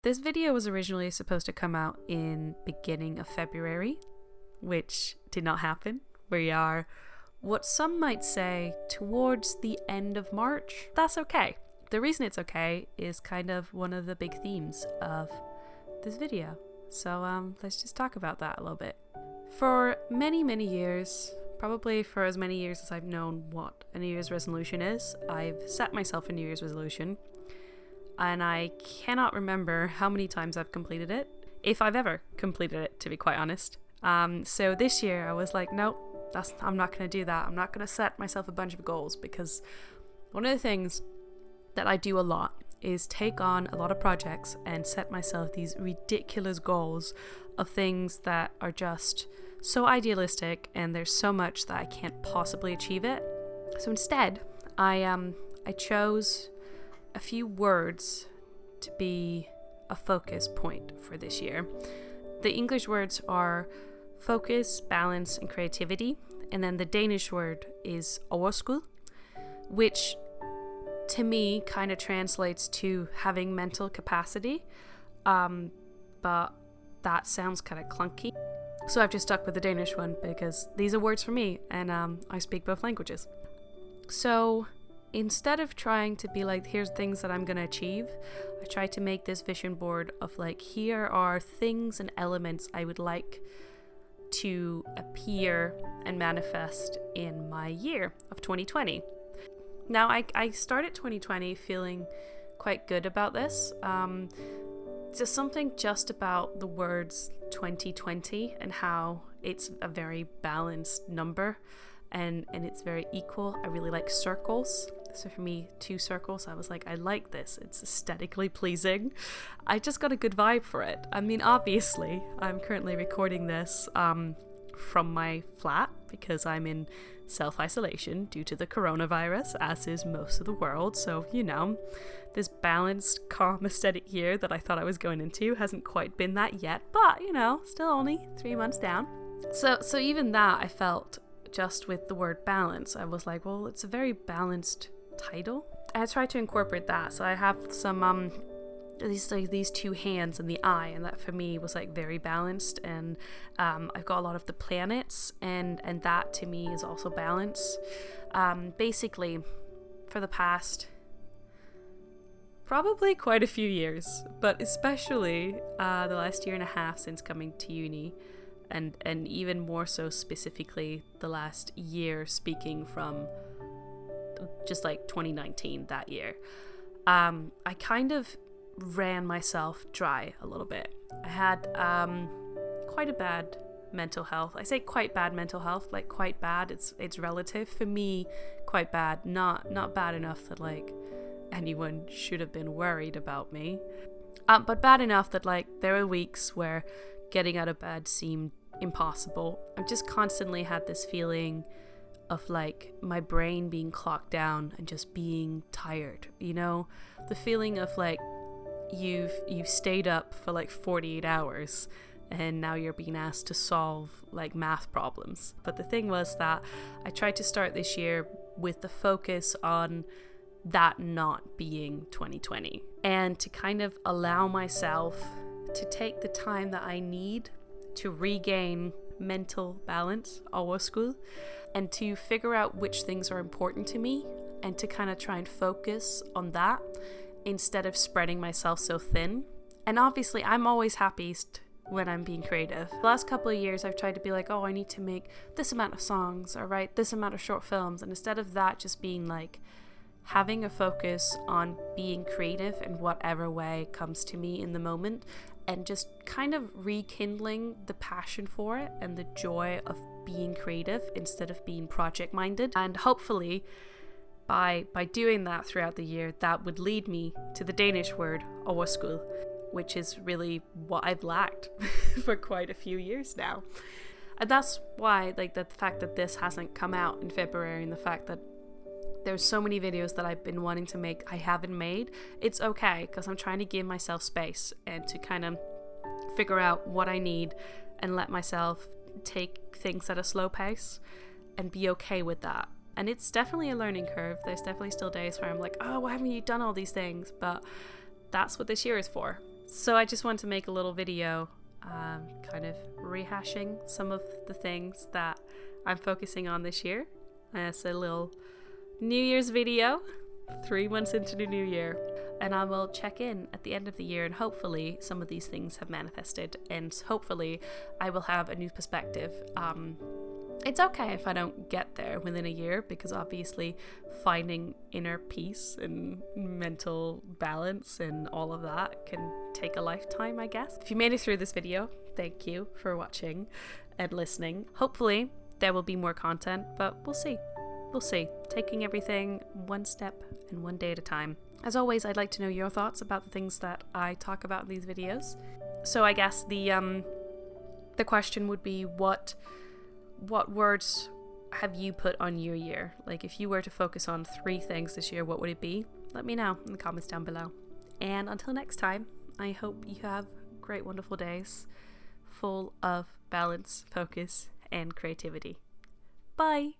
This video was originally supposed to come out in beginning of February, which did not happen. We are what some might say towards the end of March. That's okay. The reason it's okay is kind of one of the big themes of this video. So let's just talk about that a little bit. For many years, probably for as many years as I've known what a New Year's resolution is, I've set myself a New Year's resolution. And I cannot remember how many times I've completed it, if I've ever completed it, to be quite honest. So this year I was like, nope, I'm not going to do that. I'm not going to set myself a bunch of goals, because one of the things that I do a lot is take on a lot of projects and set myself these ridiculous goals of things that are just so idealistic, and there's so much that I can't possibly achieve it. So instead, I chose a few words to be a focus point for this year. The English words are focus, balance, and creativity, and then the Danish word is overskud, which to me kind of translates to having mental capacity, but that sounds kind of clunky. So I've just stuck with the Danish one because these are words for me, and I speak both languages. So instead of trying to be like, here's things that I'm going to achieve, I try to make this vision board of like, here are things and elements I would like to appear and manifest in my year of 2020. Now, I started 2020 feeling quite good about this. Just something just about the words 2020 and how it's a very balanced number and it's very equal. I really like circles. So for me, 2 circles, I was like, I like this. It's aesthetically pleasing. I just got a good vibe for it. I mean, obviously, I'm currently recording this from my flat because I'm in self-isolation due to the coronavirus, as is most of the world. So, you know, this balanced, calm aesthetic year that I thought I was going into hasn't quite been that yet, but, you know, still only 3 months down. So even that, I felt just with the word balance, I was like, well, it's a very balanced title. I tried to incorporate that. So I have some these 2 hands and the eye, and that for me was like very balanced. And I've got a lot of the planets, and that to me is also balance. Basically, for the past probably quite a few years, but especially the last year and a half since coming to uni, and even more so specifically the last year, speaking from just like 2019, that year, I kind of ran myself dry a little bit. I had quite a bad mental health. I say quite bad mental health, like quite bad, it's relative. For me, quite bad, not bad enough that like anyone should have been worried about me, but bad enough that like there were weeks where getting out of bed seemed impossible. I've just constantly had this feeling of like my brain being clocked down and just being tired, you know, the feeling of like you've stayed up for like 48 hours and now you're being asked to solve like math problems. But the thing was that I tried to start this year with the focus on that not being 2020, and to kind of allow myself to take the time that I need to regain mental balance, overskud, and to figure out which things are important to me, and to kind of try and focus on that instead of spreading myself so thin. And obviously, I'm always happiest when I'm being creative. The last couple of years, I've tried to be like, oh, I need to make this amount of songs or write this amount of short films, and instead of that, just being like having a focus on being creative in whatever way comes to me in the moment, and just kind of rekindling the passion for it and the joy of being creative instead of being project minded. And hopefully by doing that throughout the year, that would lead me to the Danish word overskud, which is really what I've lacked for quite a few years now. And that's why, like, the fact that this hasn't come out in February, and the fact that there's so many videos that I've been wanting to make I haven't made, it's okay, because I'm trying to give myself space and to kind of figure out what I need and let myself take things at a slow pace and be okay with that. And it's definitely a learning curve. There's definitely still days where I'm like, oh, why haven't you done all these things? But that's what this year is for. So I just want to make a little video kind of rehashing some of the things that I'm focusing on this year. It's a little New Year's video, 3 months into the new year. And I will check in at the end of the year, and hopefully some of these things have manifested, and hopefully I will have a new perspective. It's okay if I don't get there within a year, because obviously finding inner peace and mental balance and all of that can take a lifetime, I guess. If you made it through this video, thank you for watching and listening. Hopefully there will be more content, but we'll see. We'll see. Taking everything one step and one day at a time. As always, I'd like to know your thoughts about the things that I talk about in these videos. So I guess the question would be, what words have you put on your year? Like, if you were to focus on 3 things this year, what would it be? Let me know in the comments down below. And until next time, I hope you have great, wonderful days full of balance, focus, and creativity. Bye!